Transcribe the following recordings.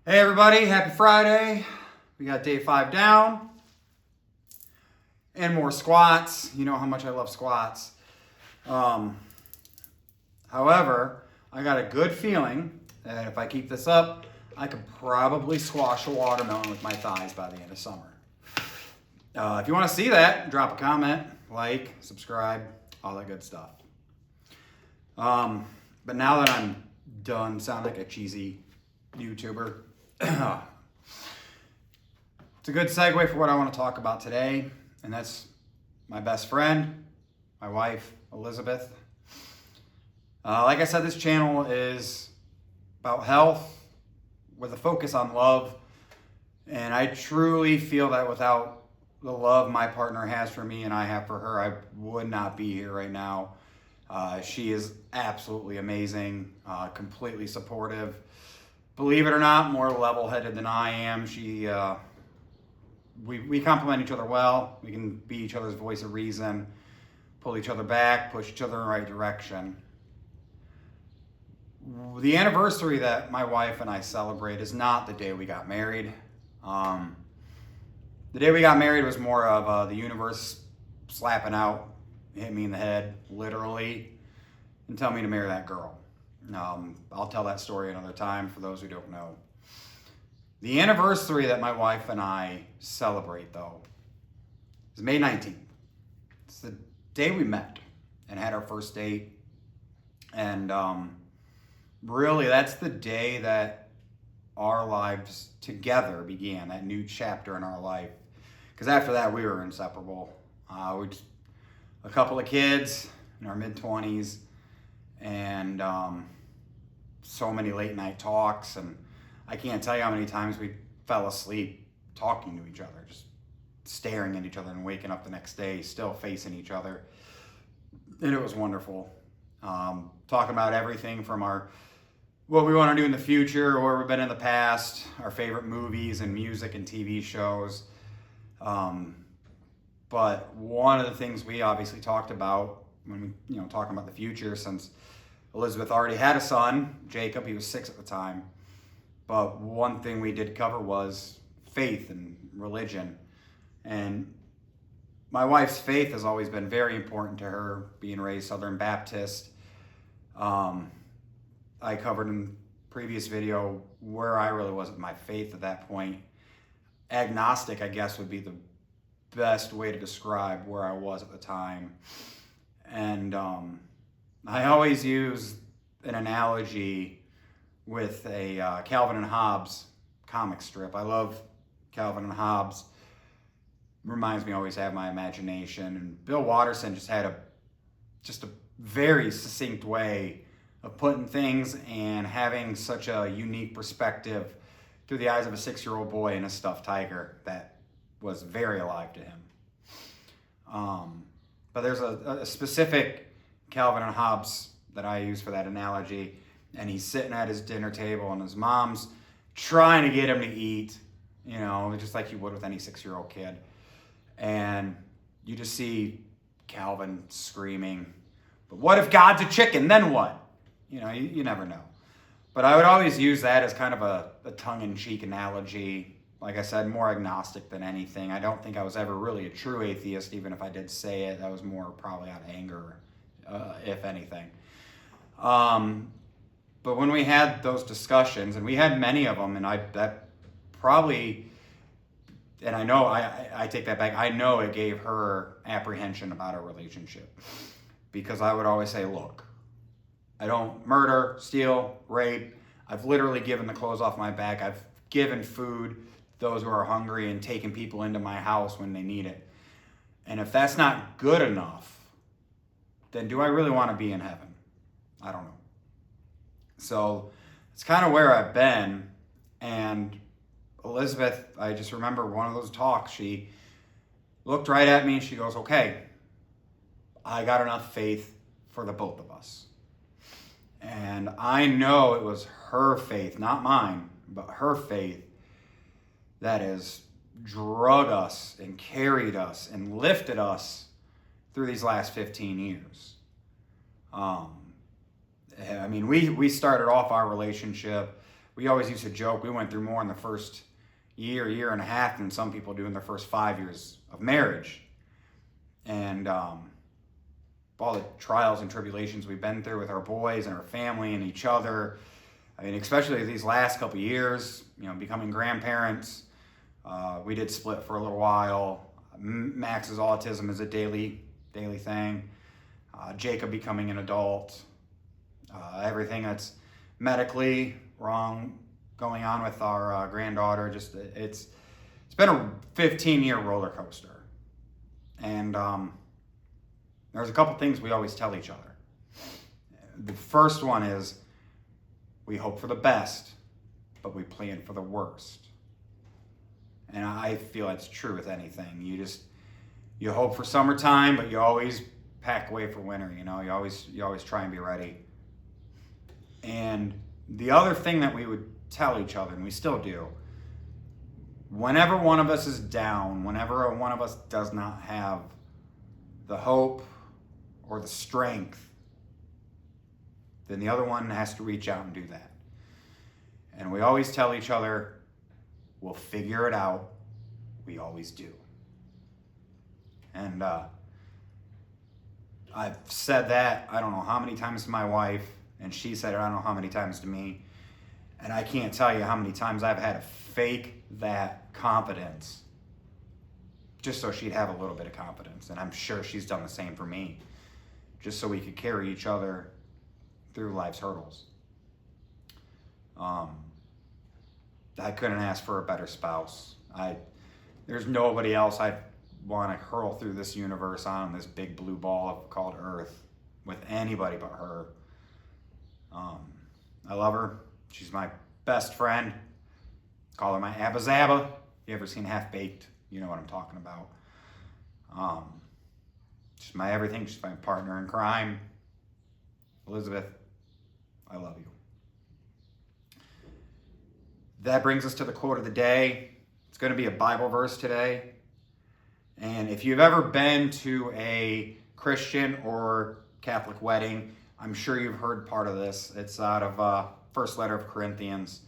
Hey everybody, happy Friday. We got day 5 down and more squats. You know how much I love squats. However, I got a good feeling that if I keep this up, I could probably squash a watermelon with my thighs by the end of summer. If you want to see that, drop a comment, like, subscribe, all that good stuff. But now that I'm done sounding like a cheesy YouTuber, it's a good segue for what I want to talk about today, and that's my best friend, my wife, Elizabeth. Like I said, this channel is about health with a focus on love, and I truly feel that without the love my partner has for me and I have for her, I would not be here right now. She is absolutely amazing, completely supportive. Believe it or not, more level-headed than I am. We complement each other well. We can be each other's voice of reason, pull each other back, push each other in the right direction. The anniversary that my wife and I celebrate is not the day we got married. The day we got married was more of the universe slapping out, hit me in the head, literally, and tell me to marry that girl. I'll tell that story another time for those who don't know. The anniversary that my wife and I celebrate, though, is May 19th. It's the day we met and had our first date. And really, that's the day that our lives together began, that new chapter in our life. Because after that, we were inseparable. A couple of kids in our mid-20s, and so many late night talks, and I can't tell you how many times we fell asleep talking to each other, just staring at each other and waking up the next day still facing each other. And it was wonderful. Talking about everything from what we want to do in the future, where we've been in the past, our favorite movies and music and TV shows. But one of the things we obviously talked about when we, talking about the future, since Elizabeth already had a son, Jacob, he was 6 at the time. But one thing we did cover was faith and religion. And my wife's faith has always been very important to her, being raised Southern Baptist. I covered in previous video where I really was with my faith at that point. Agnostic, I guess, would be the best way to describe where I was at the time. And I always use an analogy with a Calvin and Hobbes comic strip. I love Calvin and Hobbes. Reminds me always have my imagination. And Bill Watterson just had a very succinct way of putting things and having such a unique perspective through the eyes of a 6-year-old boy and a stuffed tiger that was very alive to him. But there's a specific Calvin and Hobbes that I use for that analogy, and he's sitting at his dinner table and his mom's trying to get him to eat, just like you would with any 6-year-old kid. And you just see Calvin screaming, "But what if God's a chicken? Then what?" You never know. But I would always use that as kind of a tongue-in-cheek analogy. Like I said, more agnostic than anything. I don't think I was ever really a true atheist, even if I did say it. That was more probably out of anger, if anything. But when we had those discussions, and we had many of them, and I know I take that back. I know it gave her apprehension about our relationship, because I would always say, look, I don't murder, steal, rape. I've literally given the clothes off my back. I've given food those who are hungry and taken people into my house when they need it. And if that's not good enough, then do I really want to be in heaven? I don't know. So it's kind of where I've been. And Elizabeth, I just remember one of those talks, she looked right at me and she goes, "Okay, I got enough faith for the both of us." And I know it was her faith, not mine, but her faith that has drug us and carried us and lifted us through these last 15 years. We started off our relationship we always used to joke we went through more in the first year and a half than some people do in their first 5 years of marriage. And all the trials and tribulations we've been through with our boys and our family and each other. I mean, especially these last couple of years, becoming grandparents. We did split for a little while. Max's autism is a daily thing. Jacob becoming an adult. Everything that's medically wrong going on with our granddaughter. Just it's been a 15-year roller coaster. And there's a couple things we always tell each other. The first one is we hope for the best, but we plan for the worst. And I feel that's true with anything. You hope for summertime, but you always pack away for winter. You always try and be ready. And the other thing that we would tell each other, and we still do, whenever one of us is down, whenever one of us does not have the hope or the strength, then the other one has to reach out and do that. And we always tell each other, we'll figure it out. We always do. And I've said that I don't know how many times to my wife, and she said it I don't know how many times to me. And I can't tell you how many times I've had to fake that confidence just so she'd have a little bit of confidence. And I'm sure she's done the same for me, just so we could carry each other through life's hurdles. I couldn't ask for a better spouse. There's nobody else I'd want to hurl through this universe on, this big blue ball called Earth, with anybody but her. I love her. She's my best friend. Call her my Abba Zaba. If you ever seen Half Baked, you know what I'm talking about. She's my everything. She's my partner in crime. Elizabeth, I love you. That brings us to the quote of the day. It's going to be a Bible verse today. And if you've ever been to a Christian or Catholic wedding, I'm sure you've heard part of this. It's out of first letter of Corinthians.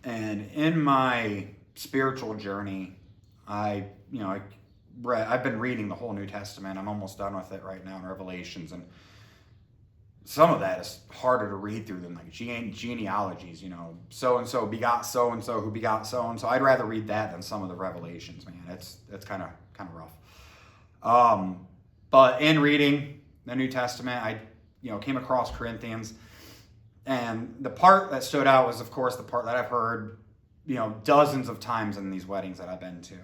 And in my spiritual journey, I've been reading the whole New Testament. I'm almost done with it right now in Revelations. And some of that is harder to read through than like genealogies, so-and-so begot so-and-so who begot so-and-so. I'd rather read that than some of the Revelations, man. It's kind of rough. But in reading the New Testament, I came across Corinthians, and the part that stood out was, of course, the part that I've heard, dozens of times in these weddings that I've been to.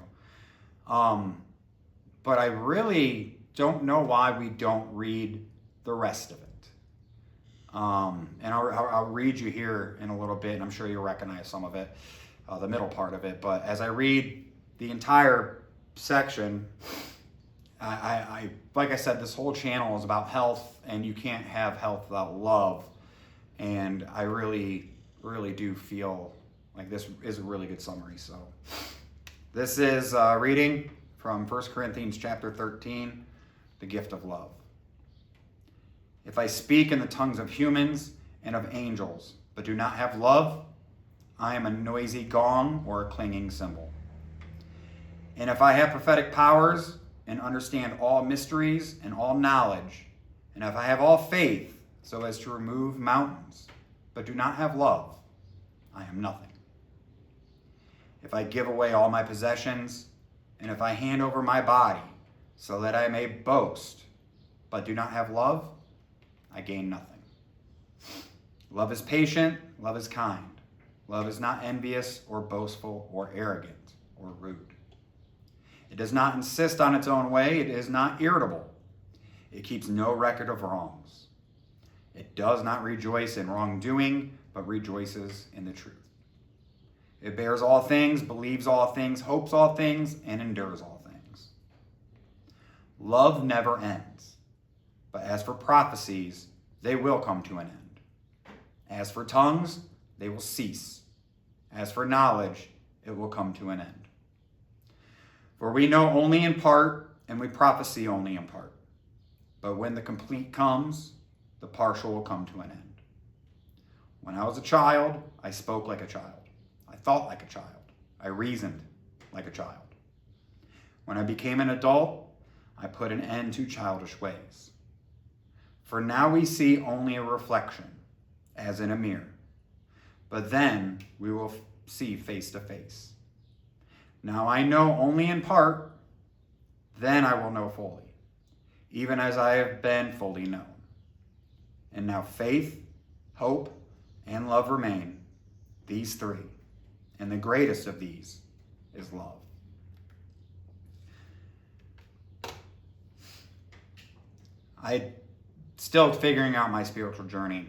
But I really don't know why we don't read the rest of it. And I'll read you here in a little bit, and I'm sure you'll recognize some of it, the middle part of it. But as I read the entire section, I like I said, this whole channel is about health, and you can't have health without love. And I really, really do feel like this is a really good summary. So this is reading from 1 Corinthians chapter 13, the gift of love. If I speak in the tongues of humans and of angels, but do not have love, I am a noisy gong or a clanging cymbal. And if I have prophetic powers and understand all mysteries and all knowledge, and if I have all faith so as to remove mountains, but do not have love, I am nothing. If I give away all my possessions, and if I hand over my body so that I may boast, but do not have love, I gain nothing. Love is patient, love is kind. Love is not envious or boastful or arrogant or rude. It does not insist on its own way. It is not irritable. It keeps no record of wrongs. It does not rejoice in wrongdoing, but rejoices in the truth. It bears all things, believes all things, hopes all things, and endures all things. Love never ends. But as for prophecies, they will come to an end. As for tongues, they will cease. As for knowledge, it will come to an end. For we know only in part, and we prophesy only in part. But when the complete comes, the partial will come to an end. When I was a child, I spoke like a child. I thought like a child. I reasoned like a child. When I became an adult, I put an end to childish ways. For now we see only a reflection, as in a mirror. But then we will see face to face. Now I know only in part, then I will know fully, even as I have been fully known. And now faith, hope, and love remain, these three. And the greatest of these is love. I still figuring out my spiritual journey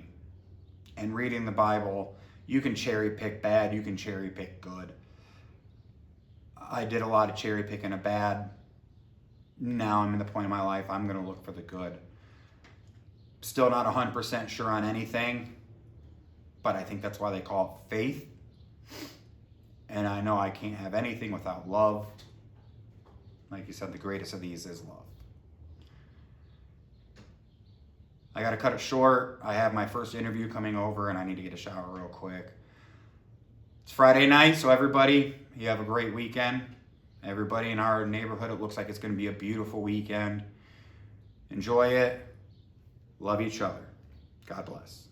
and reading the Bible. You can cherry pick bad, you can cherry pick good. I did a lot of cherry picking of bad. Now I'm in the point in my life, I'm going to look for the good. Still not 100% sure on anything, but I think that's why they call it faith. And I know I can't have anything without love. Like you said, the greatest of these is love. I got to cut it short. I have my first interview coming over and I need to get a shower real quick. It's Friday night, so everybody, you have a great weekend. Everybody in our neighborhood, it looks like it's going to be a beautiful weekend. Enjoy it. Love each other. God bless.